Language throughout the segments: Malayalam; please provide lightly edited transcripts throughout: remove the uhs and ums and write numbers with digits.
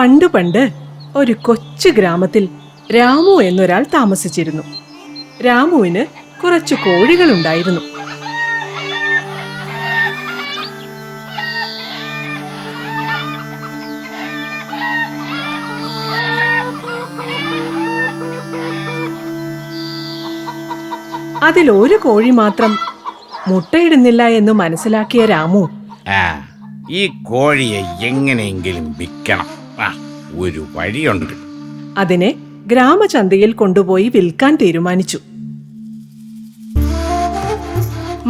പണ്ട് പണ്ട് ഒരു കൊച്ചു ഗ്രാമത്തിൽ രാമു എന്നൊരാൾ താമസിച്ചിരുന്നു. രാമുവിന് കുറച്ചു കോഴികളുണ്ടായിരുന്നു. അതിലൊരു കോഴി മാത്രം മുട്ടയിടുന്നില്ല എന്ന് മനസ്സിലാക്കിയ രാമു, ഈ കോഴിയെ എങ്ങനെയെങ്കിലും വിൽക്കണം, ഒരു വഴിയുണ്ട്. അതിനെ ഗ്രാമചന്തയിൽ കൊണ്ടുപോയി വിൽക്കാൻ തീരുമാനിച്ചു.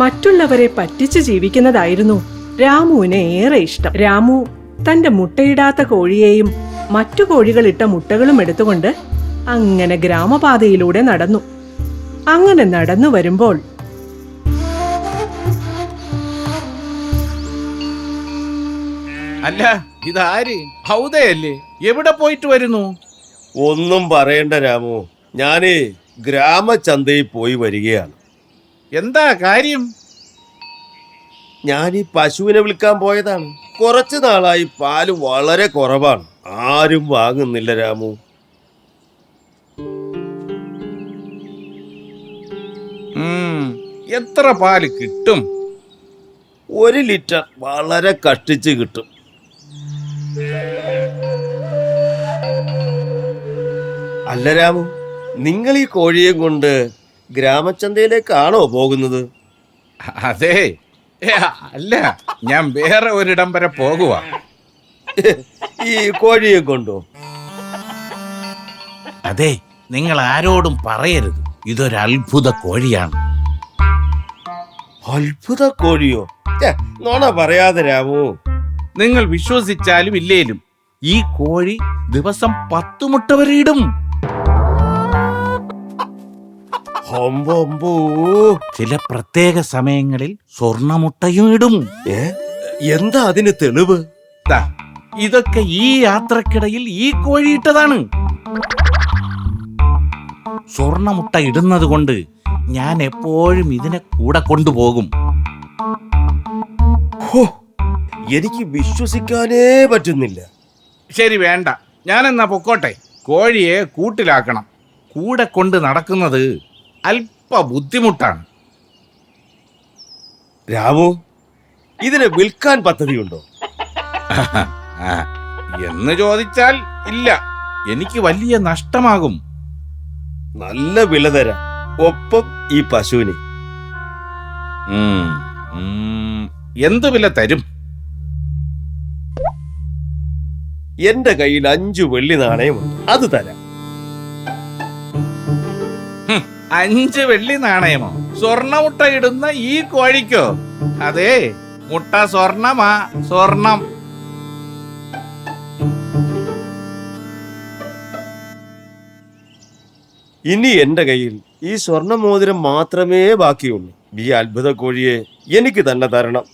മറ്റുള്ളവരെ പറ്റിച്ച് ജീവിക്കുന്നതായിരുന്നു രാമുവിന് ഏറെ ഇഷ്ടം. രാമു തന്റെ മുട്ടയിടാത്ത കോഴിയെയും മറ്റു കോഴികളിട്ട മുട്ടകളും എടുത്തുകൊണ്ട് അങ്ങനെ ഗ്രാമപാതയിലൂടെ നടന്നു. അങ്ങനെ നടന്നു വരുമ്പോൾ അല്ല, ഇതാര്? ഹൗദയല്ലേ? എവിടെ പോയിട്ട് വരുന്നു? ഒന്നും പറയണ്ട രാമു, ഞാന് ഗ്രാമചന്തയിൽ പോയി വരികയാണ്. എന്താ കാര്യം? ഞാൻ ഈ പശുവിനെ വിൽക്കാൻ പോയതാണ്. കുറച്ചു നാളായി പാല് വളരെ കുറവാണ്, ആരും വാങ്ങുന്നില്ല രാമു. എത്ര പാല് കിട്ടും? 1 ലിറ്റർ വളരെ കഷ്ടിച്ച് കിട്ടും. അല്ല രാമു, നിങ്ങൾ ഈ കോഴിയെ കൊണ്ട് ഗ്രാമചന്തയിലേക്കാണോ പോകുന്നത്? അതെ, അല്ല, ഞാൻ വേറെ ഒരിടം വരെ പോകുക. ഈ കോഴിയെ കൊണ്ടോ? അതെ, നിങ്ങൾ ആരോടും പറയരുത്, ഇതൊരു അത്ഭുത കോഴിയാണ്. അത്ഭുത കോഴിയോ? നോണ പറയാതെ രാമു. നിങ്ങൾ വിശ്വസിച്ചാലും ഇല്ലേലും ഈ കോഴി ദിവസം 10 മുട്ട വരെ ഇടും. ചില പ്രത്യേക സമയങ്ങളിൽ സ്വർണ്ണമുട്ടയും ഇടും. എന്താ അതിന് തെളിവ്? ഇതൊക്കെ ഈ യാത്രക്കിടയിൽ ഈ കോഴി ഇട്ടതാണ്. സ്വർണ്ണമുട്ട ഇടുന്നത് കൊണ്ട് ഞാൻ എപ്പോഴും ഇതിനെ കൂടെ കൊണ്ടുപോകും. എനിക്ക് വിശ്വസിക്കാനേ പറ്റുന്നില്ല. ശരി, വേണ്ട, ഞാനെന്നാ പൊക്കോട്ടെ. കോഴിയെ കൂട്ടിലാക്കണം. കൂടെ കൊണ്ട് നടക്കുന്നത് അല്പ ബുദ്ധിമുട്ടാണ്. രാമു, ഇതിനെ വിൽക്കാൻ പദ്ധതിയുണ്ടോ? എന്ന് ചോദിച്ചാൽ ഇല്ല, എനിക്ക് വലിയ നഷ്ടമാകും. നല്ല വില തരാം, ഒപ്പം ഈ പശുവിനെ. എന്ത് വില തരും? എന്റെ കയ്യിൽ 5 വെള്ളി നാണയമുണ്ട്, അത് തരാം. 5 വെള്ളി നാണയമോ? സ്വർണ്ണമുട്ട ഇടുന്ന ഈ കോഴിക്കോ? അതെ, മുട്ട സ്വർണമാ, സ്വർണം. ഇനി എന്റെ കയ്യിൽ ഈ സ്വർണ്ണ മോതിരം മാത്രമേ ബാക്കിയുള്ളൂ. ഈ അത്ഭുത കോഴിയെ എനിക്ക് തന്നെ തരണം.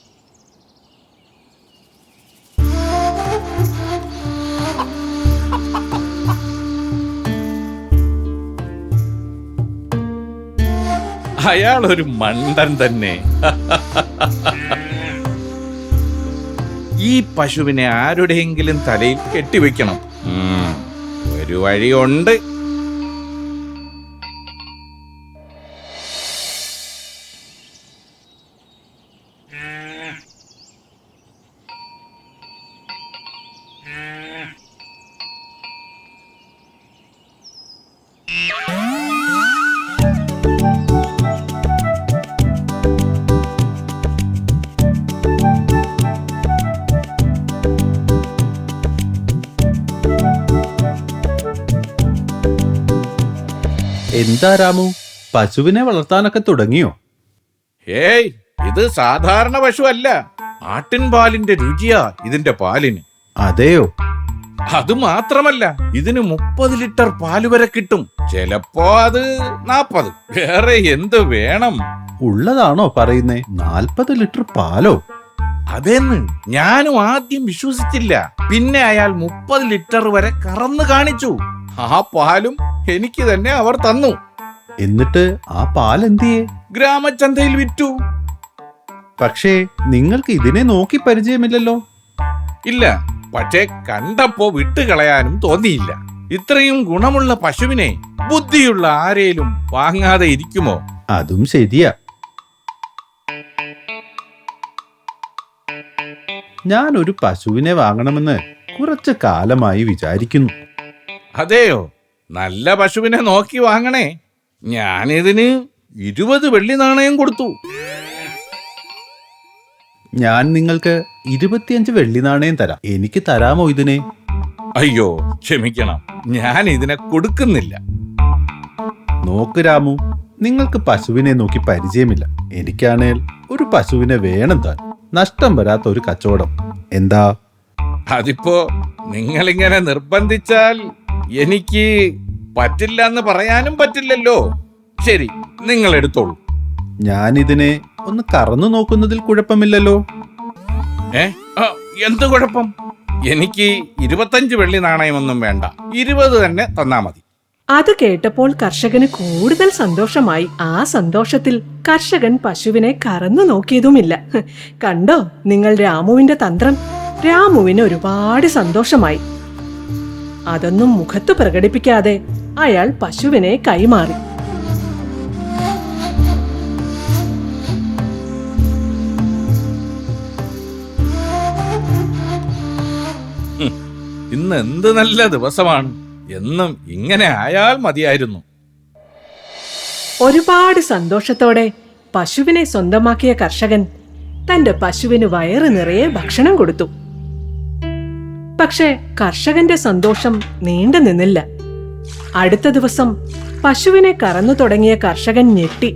അയാൾ ഒരു മണ്ടൻ തന്നെ. ഈ പശുവിനെ ആരുടെയെങ്കിലും തലയിൽ കെട്ടിവെക്കണം. ഒരു വഴിയുണ്ട്. എന്താ രാമു, പശുവിനെ വളർത്താനൊക്കെ തുടങ്ങിയോ? ഏയ്, ഇത് സാധാരണ പശു അല്ല. ആട്ടിൻ പാലിന്റെ രുചിയാ ഇതിന്റെ പാലിന്. അതെയോ? അത് മാത്രമല്ല, ഇതിന് 30 ലിറ്റർ പാല് വരെ കിട്ടും. ചിലപ്പോ അത് 40. വേറെ എന്ത് വേണം? ഉള്ളതാണോ പറയുന്നേ? 40 ലിറ്റർ പാലോ? അതെന്ന് ഞാനും ആദ്യം വിശ്വസിച്ചില്ല. പിന്നെ അയാൾ 30 ലിറ്റർ വരെ കറന്നു കാണിച്ചു. ആ പാലും എനിക്ക് തന്നെ അവർ തന്നു. എന്നിട്ട് ആ പാൽ എന്തിയെ? ഗ്രാമചന്തയിൽ വിറ്റു. പക്ഷേ നിങ്ങൾക്ക് ഇതിനെ നോക്കി പരിചയമില്ലല്ലോ. ഇല്ല, പക്ഷേ കണ്ടപ്പോ വിട്ടുകളയാനും തോന്നിയില്ല. ഇത്രയും ഗുണമുള്ള പശുവിനെ ബുദ്ധിയുള്ള ആരേലും വാങ്ങാതെ ഇരിക്കുമോ? അതും ശരിയാ. ഞാൻ ഒരു പശുവിനെ വാങ്ങണമെന്ന് കുറച്ച് കാലമായി വിചാരിക്കുന്നു. അതെയോ? നല്ല പശുവിനെ നോക്കി വാങ്ങണേ. ഞാനിതിന് 20 വെള്ളി നാണയം കൊടുത്തു. ഞാൻ നിങ്ങൾക്ക് 25 വെള്ളി നാണയം തരാം. എനിക്ക് തരാമോ ഇതിനെ? അയ്യോ, ക്ഷമിക്കണം, ഞാൻ ഇതിനെ കൊടുക്കുന്നില്ല. നോക്ക് രാമു, നിങ്ങൾക്ക് പശുവിനെ നോക്കി പരിചയമില്ല. എനിക്കാണേൽ ഒരു പശുവിനെ വേണം താൻ. നഷ്ടം വരാത്ത ഒരു കച്ചവടം. എന്താ? അതിപ്പോ നിങ്ങളിങ്ങനെ നിർബന്ധിച്ചാൽ എനിക്ക് പറ്റില്ല എന്ന് പറയാനും പറ്റില്ലല്ലോ. ശരി, നിങ്ങൾ എടുത്തോളൂ. ഞാനിതിനെ ഒന്ന് കറന്നു നോക്കുന്നതിൽ കുഴപ്പമില്ലല്ലോ. എന്ത് കുഴപ്പം? എനിക്ക് 25 വെള്ളി നാണയമൊന്നും വേണ്ട, 20 തന്നെ തന്നാ മതി. അത് കേട്ടപ്പോൾ കർഷകന് കൂടുതൽ സന്തോഷമായി. ആ സന്തോഷത്തിൽ കർഷകൻ പശുവിനെ കറന്നു നോക്കിയതുമില്ല. കണ്ടോ നിങ്ങൾ രാമുവിന്റെ തന്ത്രം? രാമുവിന് ഒരുപാട് സന്തോഷമായി. അതൊന്നും മുഖത്ത് പ്രകടിപ്പിക്കാതെ അയാൾ പശുവിനെ കൈമാറി. ഇന്ന് എന്ത് നല്ല ദിവസമാണ്. എന്നും ഇങ്ങനെ ആയാൽ മതിയായിരുന്നു. ഒരുപാട് സന്തോഷത്തോടെ പശുവിനെ സ്വന്തമാക്കിയ കർഷകൻ തന്റെ പശുവിന് വയറ് നിറയെ ഭക്ഷണം കൊടുത്തു. പക്ഷേ കർഷകന്റെ സന്തോഷം നീണ്ടു നിന്നില്ല. അടുത്ത ദിവസം പശുവിനെ കറന്നു തുടങ്ങിയ കർഷകൻ ഞെട്ടി.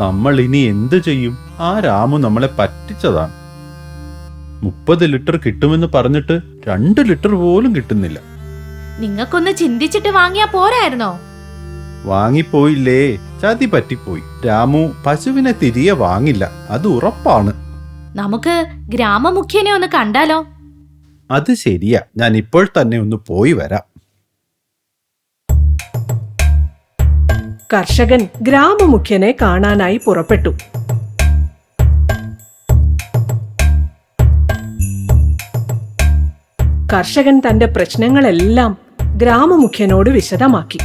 നമ്മൾ ഇനി എന്തു ചെയ്യും? ആ രാമു നമ്മളെ പറ്റിച്ചതാണ്. 30 ലിറ്റർ കിട്ടുമെന്ന് പറഞ്ഞിട്ട് 2 ലിറ്റർ പോലും കിട്ടുന്നില്ല. നിങ്ങൾക്കൊന്ന് ചിന്തിച്ചിട്ട് വാങ്ങിയാ പോരായിരുന്നോ? വാങ്ങിപ്പോയില്ലേ, ചതി പറ്റിപ്പോയി. രാമു പശുവിനെ തിരികെ വാങ്ങില്ല, അത് ഉറപ്പാണ്. നമുക്ക് ഗ്രാമമുഖ്യനെ ഒന്ന് കണ്ടാലോ? അത് ശരിയാ, ഞാൻ ഇപ്പോൾ തന്നെ ഒന്ന് പോയി വരാം. കർഷകൻ ഗ്രാമമുഖ്യനെ കാണാനായി പുറപ്പെട്ടു. കർഷകൻ തന്റെ പ്രശ്നങ്ങളെല്ലാം ഗ്രാമമുഖ്യനോട് വിശദമാക്കി.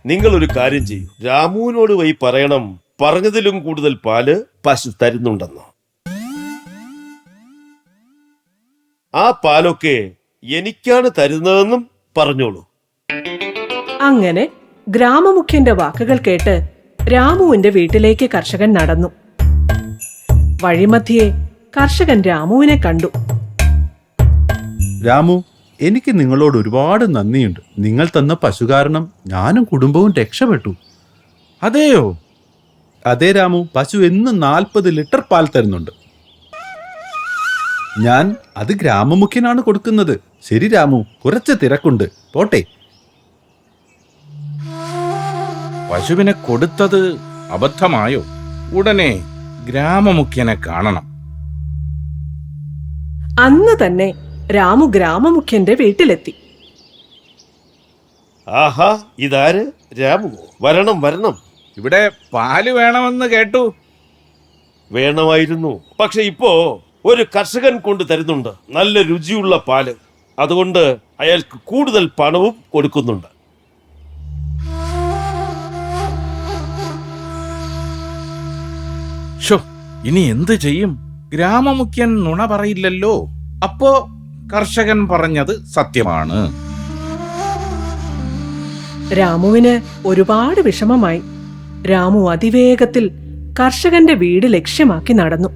നിങ്ങൾ ഒരു കാര്യം ചെയ്യൂ, രാമുവിനോട് പോയി പറയണം പറഞ്ഞതിലും കൂടുതൽ പാല് പശു തരുന്നുണ്ടെന്ന്. ആ പാലൊക്കെ എനിക്കാണ് തരുന്നതെന്നും പറഞ്ഞോളൂ. അങ്ങനെ ഗ്രാമമുഖ്യന്റെ വാക്കുകൾ കേട്ട് രാമുവിന്റെ വീട്ടിലേക്ക് കർഷകൻ നടന്നു. വഴിമധ്യേ കർഷകൻ രാമുവിനെ കണ്ടു. രാമു, എനിക്ക് നിങ്ങളോട് ഒരുപാട് നന്ദിയുണ്ട്. നിങ്ങൾ തന്ന പശു കാരണം ഞാനും കുടുംബവും രക്ഷപ്പെട്ടു. അതെയോ? അതെ രാമു, പശു എന്നും 40 ലിറ്റർ പാൽ തരുന്നുണ്ട്. ഞാൻ അത് ഗ്രാമമുഖ്യനാണ് കൊടുക്കുന്നത്. ശരി രാമു, കുറച്ച് തിരക്കുണ്ട്, പോട്ടെ. പശുവിനെ കൊടുത്തത് അബദ്ധമായോ? ഉടനെ ഗ്രാമമുഖ്യനെ കാണണം. അന്ന് തന്നെ രാമു ഗ്രാമമുഖ്യന്റെ വീട്ടിലെത്തി. ആഹാ, ഇതാര്? രാമുവോ? വരണം വരണം. ഇവിടെ പാല് വേണമെന്ന് കേട്ടു. വേണമായിരുന്നു, പക്ഷെ ഇപ്പോ ഒരു കർഷകൻ കൊണ്ട് തരുന്നുണ്ട് നല്ല രുചിയുള്ള പാല്. അതുകൊണ്ട് അയാൾക്ക് കൂടുതൽ പണവും കൊടുക്കുന്നുണ്ട്. ഷോ, ഇനി എന്ത് ചെയ്യും? ഗ്രാമമുഖ്യൻ നുണ പറയില്ലല്ലോ. അപ്പോ കർഷകൻ പറഞ്ഞത് സത്യമാണ്. രാമുവിന് ഒരുപാട് വിഷമമായി. രാമു അതിവേഗത്തിൽ കർഷകന്റെ വീട് ലക്ഷ്യമാക്കി നടന്നു.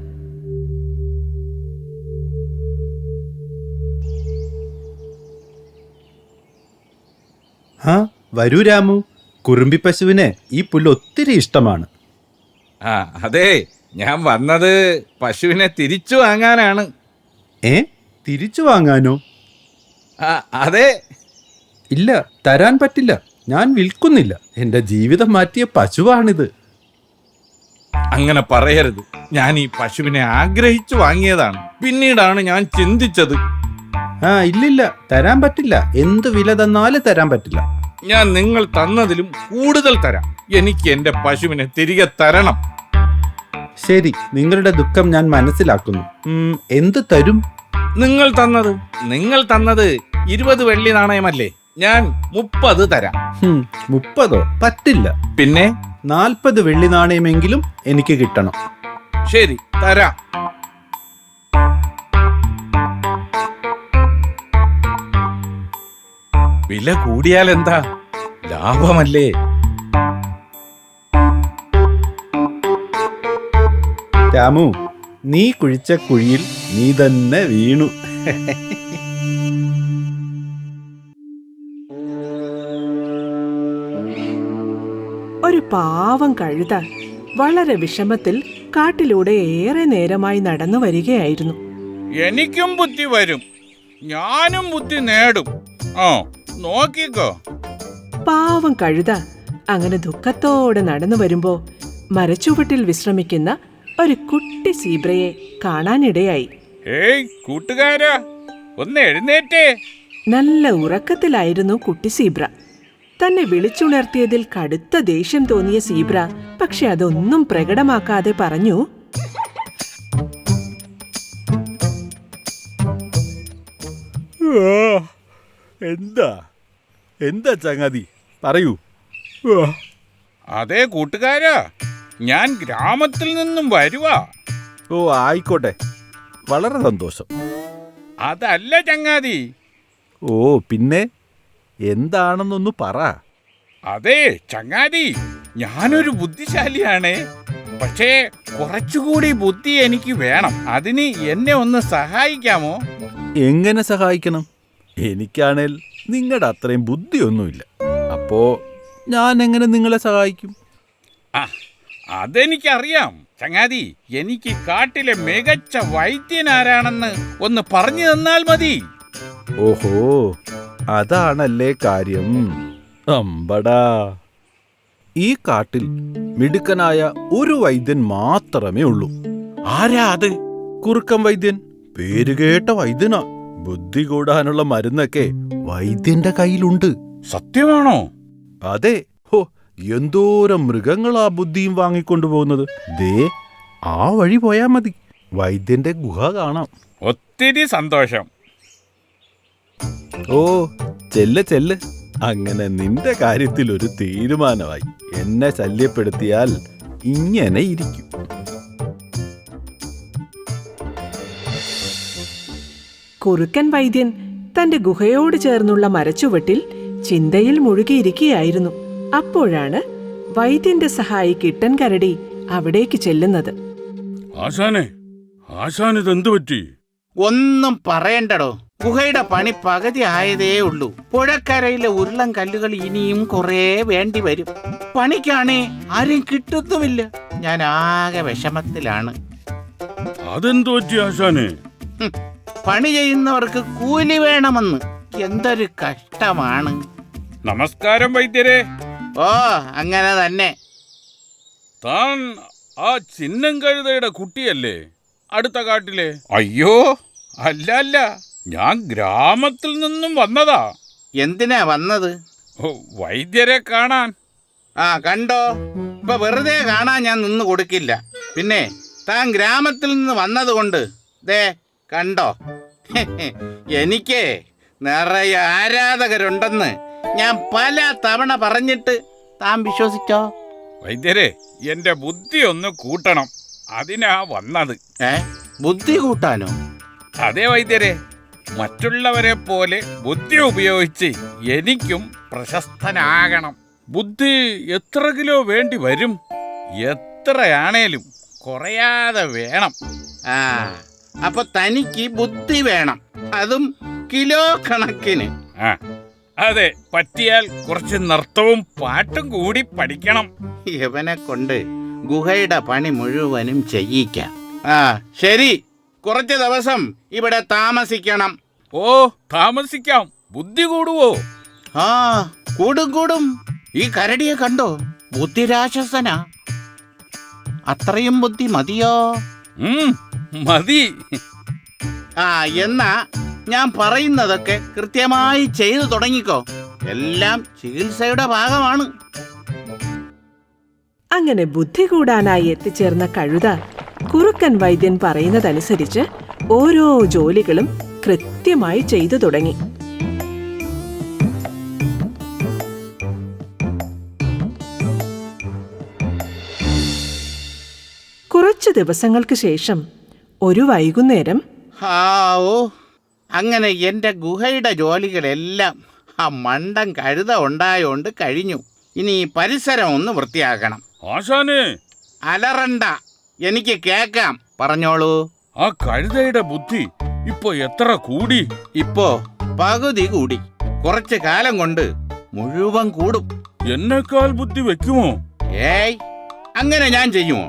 വരൂ രാമു, കുറുമ്പി പശുവിന് ഈ പുല്ല് ഒത്തിരി ഇഷ്ടമാണ്. അതെ, ഞാൻ വന്നത് പശുവിനെ തിരിച്ചു വാങ്ങാനാണ്. തിരിച്ചു വാങ്ങാനോ? അതെ. ഇല്ല, തരാൻ പറ്റില്ല. ഞാൻ വിൽക്കുന്നില്ല. എന്റെ ജീവിതം മാറ്റിയ പശുവാണിത്. അങ്ങനെ പറയരുത്. ഞാൻ ഈ പശുവിനെ ആഗ്രഹിച്ചു വാങ്ങിയതാണ്. പിന്നീടാണ് ഞാൻ ചിന്തിച്ചത്. ഇല്ലില്ല, തരാൻ പറ്റില്ല. എന്ത് വില തന്നാലും തരാൻ പറ്റില്ല. ഞാൻ നിങ്ങൾ തന്നതിലും കൂടുതൽ തരാം. എനിക്ക് എന്റെ പശുവിനെ തിരികെ തരണം. ശരി, നിങ്ങളുടെ ദുഃഖം ഞാൻ മനസ്സിലാക്കുന്നു. എന്ത് തരും? നിങ്ങൾ തന്നത് 20 വെള്ളി നാണയമല്ലേ? ഞാൻ 30 തരാം. 30 പറ്റില്ല. പിന്നെ 40 വെള്ളി നാണയമെങ്കിലും എനിക്ക് കിട്ടണം. ശരി, തരാം. വില കൂടിയാൽ എന്താ, ലാഭമല്ലേ? രാമു, നീ കുഴിച്ച കുഴിയിൽ നീ തന്നെ വീണു. ഒരു പാവം കഴുത വളരെ വിഷമത്തിൽ കാട്ടിലൂടെ ഏറെ നേരമായി നടന്നു വരികയായിരുന്നു. എനിക്കും ബുദ്ധി വരും, ഞാനും ബുദ്ധി നേടും. നോക്കിക്കോ. പാവം കഴുത അങ്ങനെ ദുഃഖത്തോടെ നടന്നു വരുമ്പോ മരച്ചുവട്ടിൽ വിശ്രമിക്കുന്ന ഒരു കുട്ടി സീബ്രയെ കാണാനിടയായി. ഏയ് കൂട്ടുകാരാ, ഒന്ന് എഴുന്നേറ്റേ. നല്ല ഉറക്കത്തിലായിരുന്നു കുട്ടി സീബ്ര. തന്നെ വിളിച്ചുണർത്തിയതിൽ കടുത്ത ദേഷ്യം തോന്നിയ സീബ്ര പക്ഷെ അതൊന്നും പ്രകടമാക്കാതെ പറഞ്ഞു, എന്താ ചങ്ങാതി, പറയൂ. അതെ കൂട്ടുകാരാ, ഞാൻ ഗ്രാമത്തിൽ നിന്നും വരുവാ. ഓ, ആയിക്കോട്ടെ, വളരെ സന്തോഷം. അതല്ല ചങ്ങാതി. ഓ, പിന്നെ എന്താണെന്നൊന്ന് പറ. അതെ ചങ്ങാതി, ഞാനൊരു ബുദ്ധിശാലിയാണ്. പക്ഷേ കുറച്ചുകൂടി ബുദ്ധി എനിക്ക് വേണം. അതിന് എന്നെ ഒന്ന് സഹായിക്കാമോ? എങ്ങനെ സഹായിക്കണം? എനിക്കാണേൽ നിങ്ങളുടെ അത്രയും ബുദ്ധിയൊന്നുമില്ല. അപ്പോ ഞാൻ എങ്ങനെ നിങ്ങളെ സഹായിക്കും? അതെനിക്കറിയാം ചങ്ങാതി. എനിക്ക് കാട്ടിലെ മികച്ച വൈദ്യനാരാണെന്ന് ഒന്ന് പറഞ്ഞു തന്നാൽ മതി. ഓഹോ, അതാണല്ലേ കാര്യം. അമ്പടാ, ഈ കാട്ടിൽ മിടുക്കനായ ഒരു വൈദ്യൻ മാത്രമേ ഉള്ളൂ. ആരാ അത്? കുറുക്കൻ വൈദ്യൻ. പേരുകേട്ട വൈദ്യനാ. ബുദ്ധി കൂടാനുള്ള മരുന്നൊക്കെ വൈദ്യന്റെ കയ്യിലുണ്ട്. സത്യമാണോ? അതെ. ഹോ, എന്തോരം മൃഗങ്ങളാ ബുദ്ധിയും വാങ്ങിക്കൊണ്ടുപോകുന്നത്. ദേ, ആ വഴി പോയാ മതി, വൈദ്യന്റെ ഗുഹ കാണാം. ഒത്തിരി സന്തോഷം. ഓ, ചെല്ല്. അങ്ങനെ നിന്റെ കാര്യത്തിൽ ഒരു തീരുമാനമായി. എന്നെ ശല്യപ്പെടുത്തിയാൽ ഇങ്ങനെ ഇരിക്കും. കുറുക്കൻ വൈദ്യൻ തന്റെ ഗുഹയോട് ചേർന്നുള്ള മരച്ചുവട്ടിൽ ചിന്തയിൽ മുഴുകിയിരിക്കുകയായിരുന്നു. അപ്പോഴാണ് വൈദ്യന്റെ സഹായി കിട്ടൻ കരടി അവിടേക്ക് ചെല്ലുന്നത്. ആശാനിതെന്തു പറ്റി? ഒന്നും പറയണ്ടടോ, ഗുഹയുടെ പണി പകുതി ആയതേ ഉള്ളൂ. പുഴക്കരയിലെ ഉരുളൻ കല്ലുകൾ ഇനിയും കുറേ വേണ്ടി വരും. പണിക്കാണേ ആരും കിട്ടുന്നുമില്ല. ഞാൻ ആകെ വിഷമത്തിലാണ്. അതെന്തു പറ്റി ആശാനെ? പണി ചെയ്യുന്നവർക്ക് കൂലി വേണമെന്ന്. എന്തൊരു കഷ്ടമാണ്. നമസ്കാരം വൈദ്യരെ. ഓ, അങ്ങനെ തന്നെ. താൻ ആ ചിന്നം കഴുതയുടെ കുട്ടിയല്ലേ, അടുത്ത കാട്ടിലെ? അയ്യോ, അല്ല, ഞാൻ ഗ്രാമത്തിൽ നിന്നും വന്നതാ. എന്തിനാ വന്നത്? വൈദ്യരെ കാണാൻ. കണ്ടോ, ഇപ്പൊ വെറുതെ കാണാൻ ഞാൻ നിന്ന് കൊടുക്കില്ല. പിന്നെ താൻ ഗ്രാമത്തിൽ നിന്ന് വന്നതുകൊണ്ട് ദേ കണ്ടോ, എനിക്ക് നിറയെ ആരാധകരുണ്ടെന്ന് ഞാൻ പല തവണ പറഞ്ഞിട്ട് താൻ വിശ്വസിച്ചോ? വൈദ്യരെ, എന്റെ ബുദ്ധി ഒന്ന് കൂട്ടണം, അതിനാ വന്നത്. ബുദ്ധി കൂട്ടാനോ? അതെ വൈദ്യരെ, മറ്റുള്ളവരെ പോലെ ബുദ്ധി ഉപയോഗിച്ച് എനിക്കും പ്രശസ്തനാകണം. ബുദ്ധി എത്ര കിലോ വേണ്ടി വരും? എത്രയാണേലും കുറയാതെ വേണം. അപ്പൊ തനിക്ക് ബുദ്ധി വേണം, അതും കിലോ കണക്കിന്. അതെ, പറ്റിയാൽ കുറച്ച് നൃത്തവും പാട്ടും കൂടി പഠിക്കണം. ഇവനെ കൊണ്ട് ഗുഹയുടെ പണി മുഴുവനും ചെയ്യിക്കാം. ശരി, കുറച്ച് ദിവസം ഇവിടെ താമസിക്കണം. ഓ, താമസിക്കാം. ബുദ്ധി കൂടുവോ? കൂടും. ഈ കരടിയെ കണ്ടോ, ബുദ്ധിരാക്ഷസനാ. അത്രയും ബുദ്ധി മതിയോ? മതി. എന്നാ ഞാൻ പറയുന്നതൊക്കെ കൃത്യമായി ചെയ്തു തുടങ്ങിക്കോ. എല്ലാം ചികിത്സയുടെ ഭാഗമാണ്. അങ്ങനെ ബുദ്ധി കൂടാനായി എത്തിച്ചേർന്ന കഴുത കുറുക്കൻ വൈദ്യൻ പറയുന്നതനുസരിച്ച് ഓരോ ജോലികളും കൃത്യമായി ചെയ്തു തുടങ്ങി. കുറച്ചു ദിവസങ്ങൾക്ക് ശേഷം ഒരു വൈകുന്നേരം ഹാവോ, അങ്ങനെ എൻ്റെ ഗുഹയുടെ ജോലികളെല്ലാം ആ മണ്ടൻ കഴുത ഉണ്ടായോണ്ട് കഴിഞ്ഞു. ഇനി ഈ പരിസരം ഒന്ന് വൃത്തിയാക്കണം. ആശാനെ, അലറണ്ട, എനിക്ക് കേക്കാം, പറഞ്ഞോളൂ. ആ കഴുതയുടെ ബുദ്ധി ഇപ്പൊ എത്ര കൂടി? ഇപ്പോ പകുതി കൂടി. കുറച്ചു കാലം കൊണ്ട് മുഴുവൻ കൂടും. എന്നെക്കാൾ ബുദ്ധി വെക്കുമോ? ഏയ്, അങ്ങനെ ഞാൻ ചെയ്യുമോ?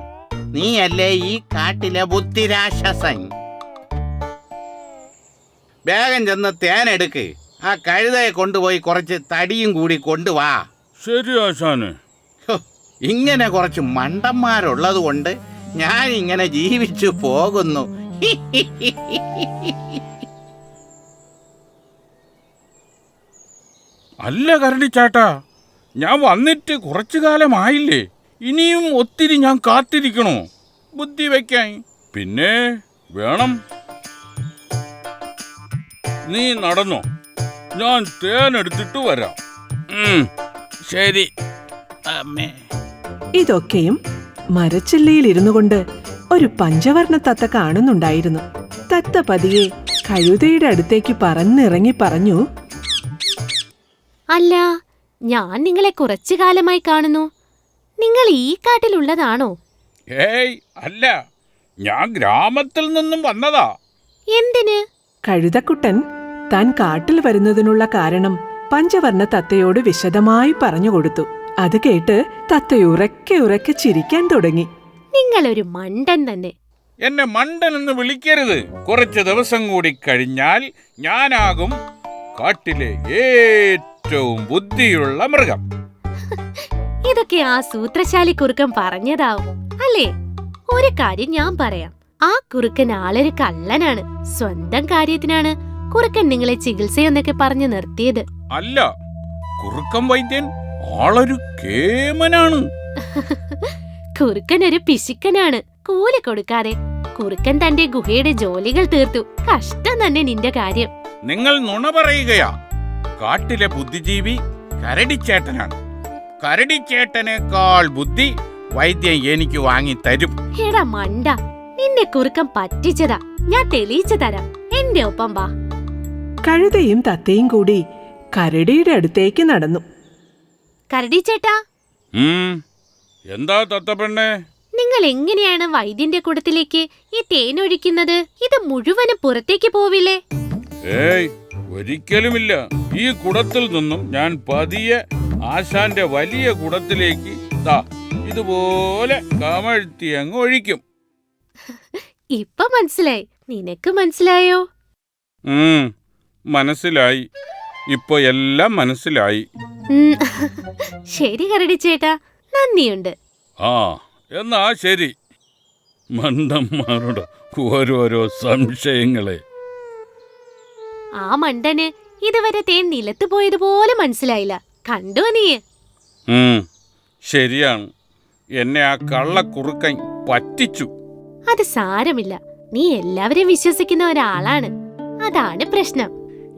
നീയല്ലേ ഈ കാട്ടിലെ ബുദ്ധിരാക്ഷസൻ. വേഗം ചെന്ന് തേനെടുക്ക്. ആ കഴുതയെ കൊണ്ടുപോയി കുറച്ച് തടിയും കൂടി കൊണ്ടുവാ. ശരി ആശാനെ. ഇങ്ങനെ കുറച്ച് മണ്ടന്മാരുള്ളത് കൊണ്ട് ഞാൻ ഇങ്ങനെ ജീവിച്ചു പോകുന്നു. അല്ല കരടിച്ചാട്ടാ, ഞാൻ വന്നിട്ട് കുറച്ചു കാലമായില്ലേ? ഇനിയും ഒത്തിരി ഞാൻ കാത്തിരിക്കണോ ബുദ്ധി വെക്കാൻ? പിന്നെ വേണം. നീ നടന്നോ, ഞാൻ തേനെടുത്തിട്ട് വരാം. ശരി അമ്മേ. ഇതൊക്കെയും മരച്ചില്ലയിൽ ഇരുന്നു കൊണ്ട് ഒരു പഞ്ചവർണ്ണ തത്ത കാണുന്നുണ്ടായിരുന്നു. തത്ത പതിയെ കഴുതയുടെ അടുത്തേക്ക് പറന്നിറങ്ങി പറഞ്ഞു, അല്ല, ഞാൻ നിങ്ങളെ കുറച്ചു കാലമായി കാണുന്നു. നിങ്ങൾ ഈ കാട്ടിലുള്ളതാണോ? ഏയ് അല്ല, ഞാൻ ഗ്രാമത്തിൽ നിന്നും വന്നതാ. എന്തിന്? കഴുതക്കുട്ടൻ താൻ കാട്ടിൽ വരുന്നതിനുള്ള കാരണം പഞ്ചവർണ്ണ തത്തയോട് വിശദമായി പറഞ്ഞുകൊടുത്തു. അത് കേട്ട് തത്ത ഉറക്കെ ഉറക്കെ ചിരിക്കാൻ തുടങ്ങി. നിങ്ങളൊരു മണ്ടൻ തന്നെ. എന്നെ മണ്ടൻ എന്ന് വിളിക്കരുത്. കുറച്ച് ദിവസം കൂടി കഴിഞ്ഞാൽ ഞാനാകും കാട്ടിലെ ഏറ്റവും ബുദ്ധിയുള്ള മൃഗം. ഇതൊക്കെ ആ സൂത്രശാലി കുറുക്കൻ പറഞ്ഞതാവും അല്ലേ? ഒരു കാര്യം ഞാൻ പറയാം. ആ കുറുക്കൻ ആളൊരു കള്ളനാണ്. സ്വന്തം കാര്യത്തിനാണ് കുറുക്കൻ നിങ്ങളെ ചികിത്സയെന്നൊക്കെ പറഞ്ഞു നിർത്തിയത്. അല്ല, കുറുക്കൻ വൈദ്യൻ ആളൊരു കേമനാണ്. കുറുക്കൻ ഒരു പിശുക്കനാണ്. കൂലി കൊടുക്കാതെ കുറുക്കൻ തന്റെ ഗുഹയുടെ ജോലികൾ തീർത്തു. കഷ്ടം തന്നെ നിന്റെ കാര്യം. നിങ്ങൾ നുണ പറയുകയാ. കാട്ടിലെ ബുദ്ധിജീവി കരടിച്ചേട്ടനാണ്. കരടിച്ചേട്ടനേക്കാൾ ബുദ്ധി വൈദ്യൻ എനിക്ക് വാങ്ങി തരും. എടാ മണ്ട, നിന്നെ കുറുക്കൻ പറ്റിച്ചതാ. ഞാൻ തെളിയിച്ചു തരാം. എന്റെ ഒപ്പം വാ. കഴുതയും തത്തയും കൂടി കരടിയുടെ അടുത്തേക്ക് നടന്നു. കരടി ചേട്ടാ, എന്താ തത്തപ്പെണ്ണേ? നിങ്ങൾ എങ്ങനെയാണ് വൈദ്യന്റെ കുടത്തിലേക്ക് ഈ തേനൊഴിക്കുന്നത്? ഇത് മുഴുവനും പുറത്തേക്ക് പോവില്ലേ? ഏയ്, ഒരിക്കലുമില്ല. ഈ കുടത്തിൽ നിന്നും ഞാൻ പതിയെ ആശാന്റെ വലിയ കുടത്തിലേക്ക് ഇതുപോലെ കമഴ്ത്തി അങ്ങ് ഒഴിക്കും. ഇപ്പൊ മനസ്സിലായി. നിനക്ക് മനസ്സിലായോ? മനസ്സിലായി. ഇപ്പൊ എല്ലാം മനസ്സിലായി. ശരി കരടി ചേട്ടാ, നന്ദിയുണ്ട്. ആ, എന്നാ ശരി. മണ്ടന്മാരുടെ ഓരോരോ സംശയങ്ങളെ. ആ മണ്ടന് ഇതുവരെ തേൻ നിലത്ത് പോയതുപോലെ മനസ്സിലായില്ല. കണ്ടോ നീ? ശരിയാണ്. എന്നെ ആ കള്ളക്കുറുക്കൻ പറ്റിച്ചു. അത് സാരമില്ല. നീ എല്ലാവരെയും വിശ്വസിക്കുന്ന ഒരാളാണ്. അതാണ് പ്രശ്നം.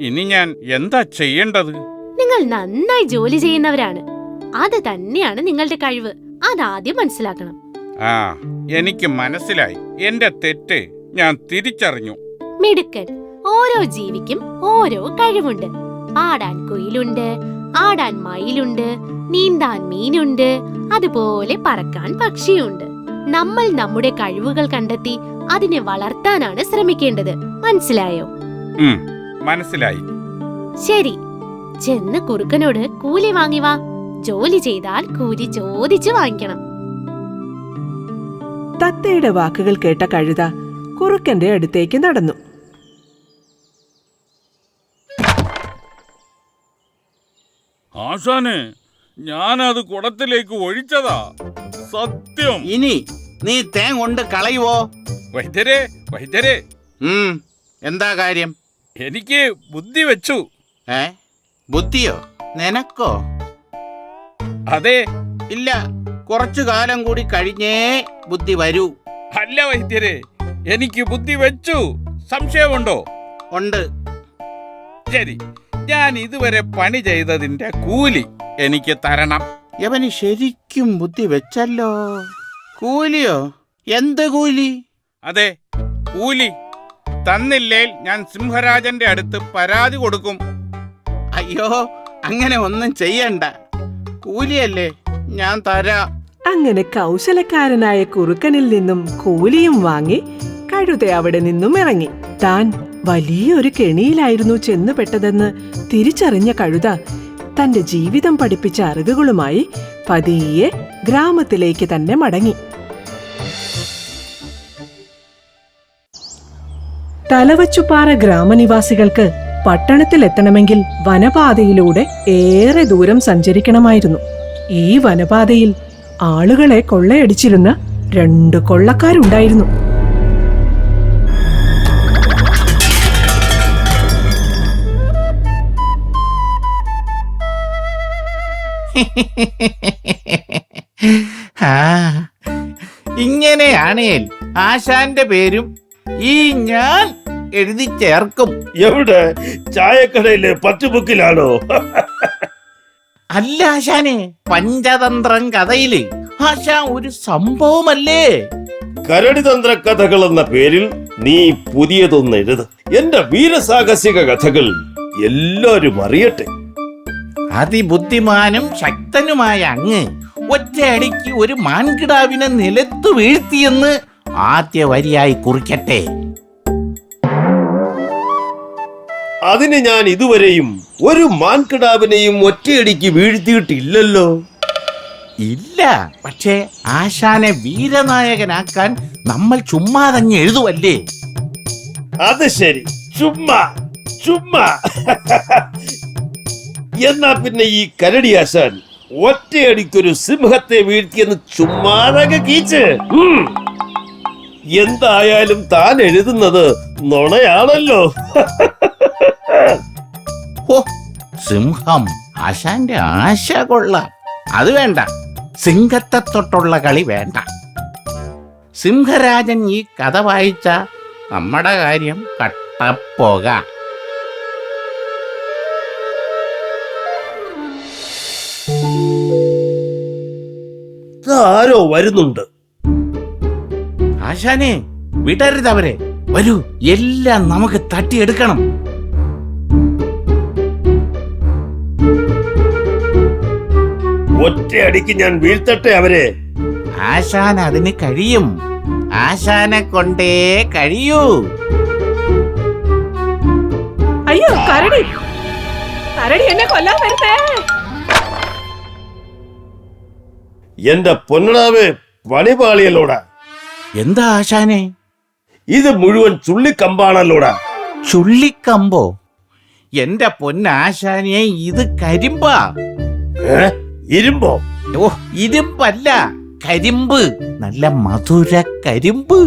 ഇനി ഞാൻ എന്താ ചെയ്യേണ്ടത്? നിങ്ങൾ നന്നായി ജോലി ചെയ്യുന്നവരാണ്. അത് തന്നെയാണ് നിങ്ങളുടെ കഴിവ്. അതാദ്യം മനസ്സിലാക്കണം. ആ, എനിക്ക് മനസ്സിലായി. എന്റെ തെറ്റ് ഞാൻ തിരിച്ചറിഞ്ഞു. മിടുക്കൻ. ഓരോ ജീവിക്കും ഓരോ കഴിവുണ്ട്. പാടാൻ കുയിലുണ്ട്, ആടാൻ മയിലുണ്ട്, നീന്താൻ മീനുണ്ട്, അതുപോലെ പറക്കാൻ പക്ഷിയുണ്ട്. നമ്മൾ നമ്മുടെ കഴിവുകൾ കണ്ടെത്തി അതിനെ വളർത്താനാണ് ശ്രമിക്കേണ്ടത്. മനസ്സിലായോ? മനസ്സിലായി. ശരി, ചെന്ന് കുറുക്കനോട് കൂലി വാങ്ങി വാ. ജോലി ചെയ്താൽ കൂലി ചോദിച്ചു വാങ്ങിക്കണം. തത്തയുടെ വാക്കുകൾ കേട്ട കഴുത കുറുക്കന്റെ അടുത്തേക്ക് നടന്നു. ആശാനെ, ഞാനത് കുടത്തിലേക്ക് ഒഴിച്ചതാ. സത്യം. ഇനി നീ തേൻ കൊണ്ട് കളയുവോ? വൈദ്യരെ, വൈദ്യരെ, എന്താ കാര്യം? എനിക്ക് ബുദ്ധി വെച്ചു. ബുദ്ധിയോ? നിനക്കോ? അതെ. ഇല്ല, കുറച്ചു കാലം കൂടി കഴിഞ്ഞേ ബുദ്ധി വരൂ. അല്ല വൈദ്യരെ, എനിക്ക് ബുദ്ധി വെച്ചു. സംശയമുണ്ടോ? ഉണ്ട്. ശരി, ഞാൻ ഇതുവരെ പണി ചെയ്തതിന്റെ കൂലി എനിക്ക് തരണം. യവന് ശരിക്കും ബുദ്ധി വെച്ചല്ലോ. കൂലിയോ? എന്ത് കൂലി? അതെ, കൂലി തന്നില്ലേൽ ഞാൻ സിംഹരാജന്റെ അടുത്ത് പരാതി കൊടുക്കും. അയ്യോ, അങ്ങനെ ഒന്നും ചെയ്യണ്ട. കൂലിയല്ലേ, ഞാൻ തരാം. അങ്ങനെ കൗശലക്കാരനായ കുറുക്കനിൽ നിന്നും കൂലിയും വാങ്ങി കഴുത അവിടെ നിന്നും ഇറങ്ങി. താൻ വലിയൊരു കെണിയിലായിരുന്നു ചെന്നുപെട്ടതെന്ന് തിരിച്ചറിഞ്ഞ കഴുത തന്റെ ജീവിതം പഠിപ്പിച്ച അറിവുകളുമായി പതിയെ ഗ്രാമത്തിലേക്ക് തന്നെ മടങ്ങി. തലവച്ചുപാറ ഗ്രാമനിവാസികൾക്ക് പട്ടണത്തിലെത്തണമെങ്കിൽ വനപാതയിലൂടെ ഏറെ ദൂരം സഞ്ചരിക്കണമായിരുന്നു. ഈ വനപാതയിൽ ആളുകളെ കൊള്ളയടിച്ചിരുന്ന 2 കൊള്ളക്കാരുണ്ടായിരുന്നു. ഇങ്ങനെയാണേൽ ആശാന്റെ പേരും ഈ ഞാൻ എഴുതി ചേർക്കും. എവിടെ? ചായക്കടയിലെ പറ്റുബുക്കിലാണോ? അല്ല ആശാനെ, പഞ്ചതന്ത്രം കഥയില് ആശാൻ ഒരു സംഭവമല്ലേ. കരടിതന്ത്ര കഥകൾ എന്ന പേരിൽ നീ പുതിയതൊന്ന് എഴുത്. എന്റെ വീരസാഹസിക കഥകൾ എല്ലാരും അറിയട്ടെ. അതിബുദ്ധിമാനും ശക്തനുമായ അങ്ങ് ഒറ്റയടിക്ക് ഒരു മാൻകിടാവിനെ നിലത്തു വീഴ്ത്തിയെന്ന് ആദ്യ വരിയായി കുറിക്കട്ടെ. അതിന് ഞാൻ ഇതുവരെയും ഒരു മാൻകിടാവിനെയും ഒറ്റയടിക്ക് വീഴ്ത്തിയിട്ടില്ലല്ലോ. ഇല്ല, പക്ഷേ ആശാനെ വീരനായകനാക്കാൻ നമ്മൾ ചുമ്മാതങ്ങ് എഴുതുവല്ലേ. അത് ശരി, ചുമ്മാ ചുമ്മാ. എന്നാ പിന്നെ ഈ കരടി ആശാൻ ഒറ്റയടിക്കൊരു സിംഹത്തെ വീഴ്ത്തിയെന്ന് ചുമ്മാതങ്ങ് കീച്ച്. എന്തായാലും താൻ എഴുതുന്നത് നുണയാണല്ലോ. ഓ, സിംഹം, ആശാന്റെ ആശ കൊള്ളാം. അത് വേണ്ട, സിംഹത്തെ തൊട്ടുള്ള കളി വേണ്ട. സിംഹരാജൻ ഈ കഥ വായിച്ച നമ്മുടെ കാര്യം കട്ടപ്പോക. ആരോ വരുന്നുണ്ട്. ആശാനെ, വിടരുതവരെ. വരൂ, എല്ലാം നമുക്ക് തട്ടിയെടുക്കണം. ഒറ്റയടിക്ക് ഞാൻ വീഴ്ത്തട്ടെ അവരെ. ആശാൻ അതിന് കഴിയും. ആശാനെ കൊണ്ടേ കഴിയൂ. അയ്യോ, കരടി എന്നെ കൊല്ലാൻ വരുന്നേ. എന്റെ പൊന്നടാവേ, പണിപാളിയല്ലോടാ. എന്താ ആശാനെ? ഇത് മുഴുവൻ ചുള്ളിക്കമ്പാണല്ലോടാ. ചുള്ളിക്കമ്പോ? എന്റെ പൊന്നാശാനെ, ഇത് കരിമ്പാ. ഇരുമ്പോ? ഓ, ഇരുമ്പല്ല, കരിമ്പ്. നല്ല മധുര കരിമ്പ്.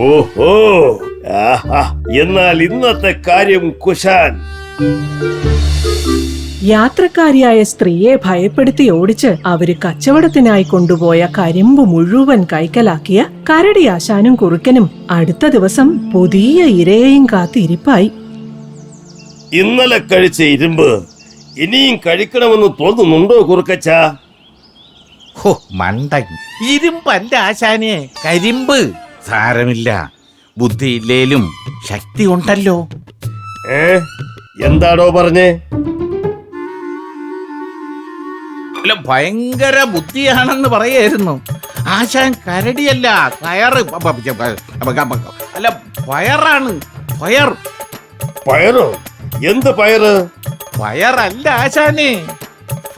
ഓഹോ, ആഹാ. എന്നാൽ ഇന്നത്തെ കാര്യം കുശാൻ. യാത്രക്കാരിയായ സ്ത്രീയെ ഭയപ്പെടുത്തി ഓടിച്ച് അവര് കച്ചവടത്തിനായി കൊണ്ടുപോയ കരിമ്പ് മുഴുവൻ കൈക്കലാക്കിയ കരടി ആശാനും കുറുക്കനും അടുത്ത ദിവസം പുതിയ ഇരയെയും കാത്തിരിപ്പായി. ഇന്നലെ കഴിച്ച ഇരുമ്പ് ഇനിയും കഴിക്കണമെന്ന് തോന്നുന്നുണ്ടോ കുറുക്കച്ച? ഹോ, മണ്ടൻ. ഇരുമ്പല്ല ആശാനെ, കരിമ്പ്. സാരമില്ല, ബുദ്ധിയില്ലേലും ശക്തി ഉണ്ടല്ലോ. എന്താടോ പറഞ്ഞേ? അല്ല, ഭയങ്കര ബുദ്ധിയാണെന്ന് പറയായിരുന്നു. ആശാൻ കരടിയല്ല, കയറ്. അല്ല, പയറാണ്. പയർ. പയറോ? എന്ത് പയറ്? പയറല്ല ആശാനെ,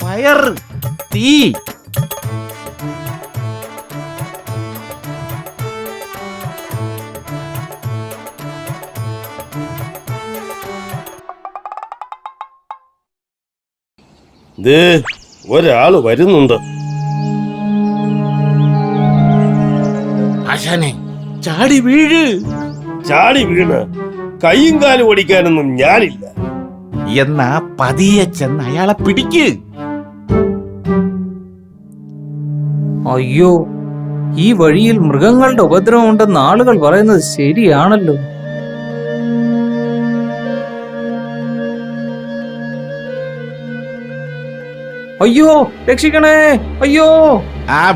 പയർ. തീ. ഒരാള് വരുന്നുണ്ട്. ആശാനെ, ചാടി വീഴ്. ചാടി വീണ് കൈയും കാലും ഓടിക്കാനൊന്നും ഞാനില്ല. എന്നാ പതിയെ ചെന്ന് അയാളെ പിടിക്ക്. അയ്യോ, ഈ വഴിയിൽ മൃഗങ്ങളുടെ ഉപദ്രവം ഉണ്ടെന്ന് ആളുകൾ പറയുന്നത് ശരിയാണല്ലോ. അയ്യോ, രക്ഷിക്കണേ, അയ്യോ.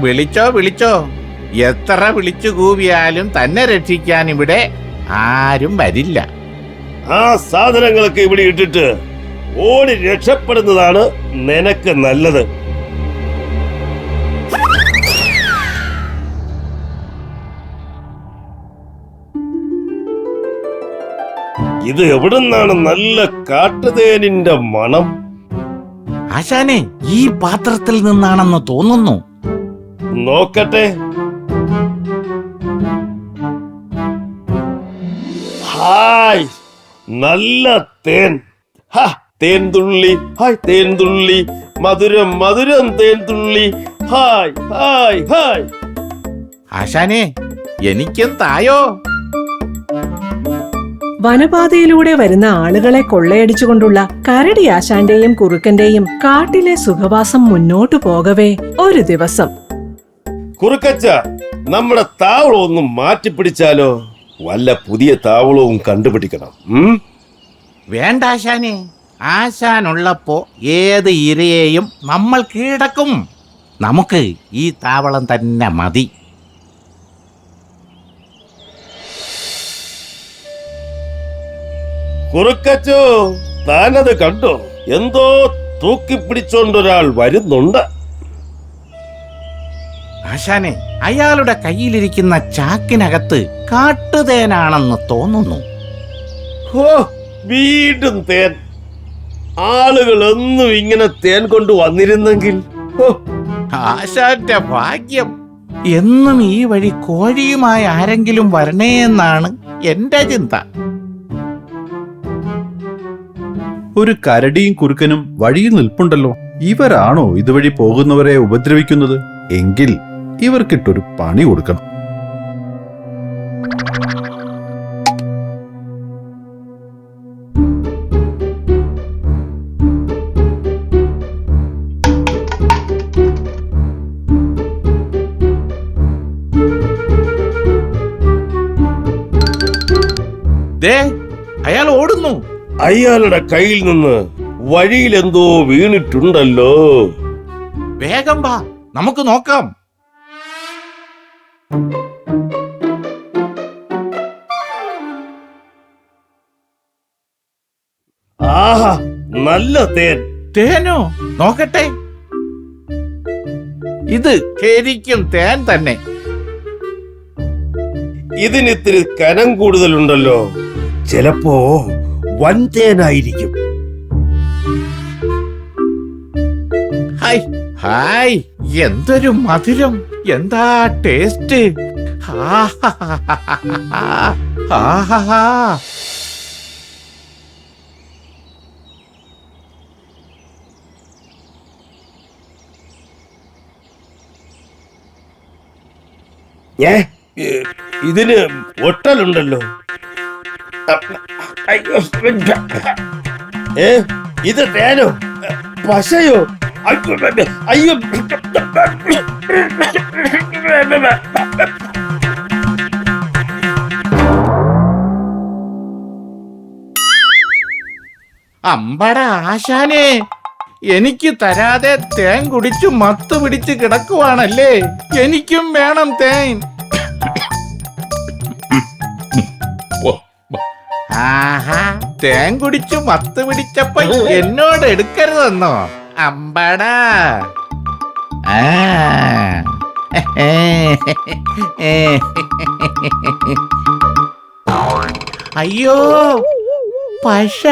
വിളിച്ചോ വിളിച്ചോ. എത്ര വിളിച്ചു കൂവിയാലും തന്നെ രക്ഷിക്കാൻ ഇവിടെ ആരും വരില്ല. ആ സാധനങ്ങളൊക്കെ ഇവിടെ ഇട്ടിട്ട് ഓടി രക്ഷപ്പെടുന്നതാണ് നിനക്ക് നല്ലത്. ഇത് എവിടുന്നാണ് നല്ല കാട്ടുതേനിന്റെ മണം? ആശാനെ, ഈ പാത്രത്തിൽ നിന്നാണെന്ന് തോന്നുന്നു. നോക്കട്ടെ. ഹായ്, നല്ല തേൻ. തേൻ തുള്ളി, ഹായ് തേൻ തുള്ളി, മധുരം മധുരം തേൻ തുള്ളി, ഹായ് ഹായ് ഹായ്. ആശാനെ, എനിക്കും തായോ. വനപാതയിലൂടെ വരുന്ന ആളുകളെ കൊള്ളയടിച്ചുകൊണ്ടുള്ള കരടി ആശാന്റെയും കുറുക്കന്റെയും കാട്ടിലെ സുഖവാസം മുന്നോട്ടു പോകവേ ഒരു ദിവസം, കുറുക്കച്ച, നമ്മുടെ താവളം ഒന്ന് മാറ്റിപ്പിടിച്ചാലോ? വല്ല പുതിയ താവളവും കണ്ടുപിടിക്കണം. വേണ്ട ആശാനെ, ആശാനുള്ളപ്പോ ഏത് ഇരയെയും നമ്മൾ കീഴടക്കും. നമുക്ക് ഈ താവളം തന്നെ മതി. കുറുക്കച്ചോ, താനത് കണ്ടോ? എന്തോ തൂക്കിപ്പിടിച്ചോണ്ടൊരാൾ വരുന്നുണ്ട്. ആശാനെ, അയാളുടെ കയ്യിലിരിക്കുന്ന ചാക്കിനകത്ത് കാട്ടുതേനാണെന്ന് തോന്നുന്നു. ഹോ, വീണ്ടും തേൻ. ആളുകൾ എന്നും ഇങ്ങനെ തേൻ കൊണ്ട് വന്നിരുന്നെങ്കിൽ. ആശാന്റെ ഭാഗ്യം. എന്നും ഈ വഴി കോഴിയുമായി ആരെങ്കിലും വരണേ എന്നാണ് എന്റെ ചിന്ത. ഒരു കരടിയും കുറുക്കനും വഴിയിൽ നിൽപ്പുണ്ടല്ലോ. ഇവരാണോ ഇതുവഴി പോകുന്നവരെ ഉപദ്രവിക്കുന്നത്? എങ്കിൽ ഇവർക്കിട്ടൊരു പണി കൊടുക്കണം. ദേ, അയാൾ ഓടുന്നു. അയാളുടെ കയ്യിൽ നിന്ന് വഴിയിൽ എന്തോ വീണിട്ടുണ്ടല്ലോ. വേഗം വാ, നമുക്ക് നോക്കാം. ആഹാ, നല്ല തേൻ. തേനോ? നോക്കട്ടെ. ഇത് ശരിക്കും തേൻ തന്നെ. ഇതിനിത്തിരി കനം കൂടുതലുണ്ടല്ലോ. ചിലപ്പോ വൻതേനായിരിക്കും. ഹായ് ഹായ്, എന്തൊരു മധുരം, എന്താ ടേസ്റ്റ്. ആഹാ. ഇതിന് ഒട്ടലുണ്ടല്ലോ. ഇത് തേനോ പശയോ? അയ്യോ, അമ്പട ആശാനെ, എനിക്ക് തരാതെ തേൻ കുടിച്ചു മത്ത് പിടിച്ച് കിടക്കുവാണല്ലേ. എനിക്കും വേണം തേൻ. ആഹാ, തേൻ കുടിച്ചു മത്ത് പിടിച്ചപ്പോ എന്നോട് എടുക്കരുതെന്നോ അമ്പടാ? അയ്യോ, പശ.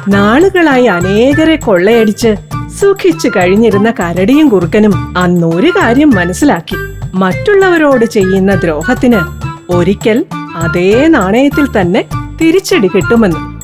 നാളുകളായി അനേകരെ കൊള്ളയടിച്ച് സുഖിച്ചു കഴിഞ്ഞിരുന്ന കരടിയും കുറുക്കനും അന്നൊരു കാര്യം മനസ്സിലാക്കി. മറ്റുള്ളവരോട് ചെയ്യുന്ന ദ്രോഹത്തിന് ഒരിക്കൽ അതേ നാണയത്തിൽ തന്നെ തിരിച്ചടി കിട്ടുമെന്ന്.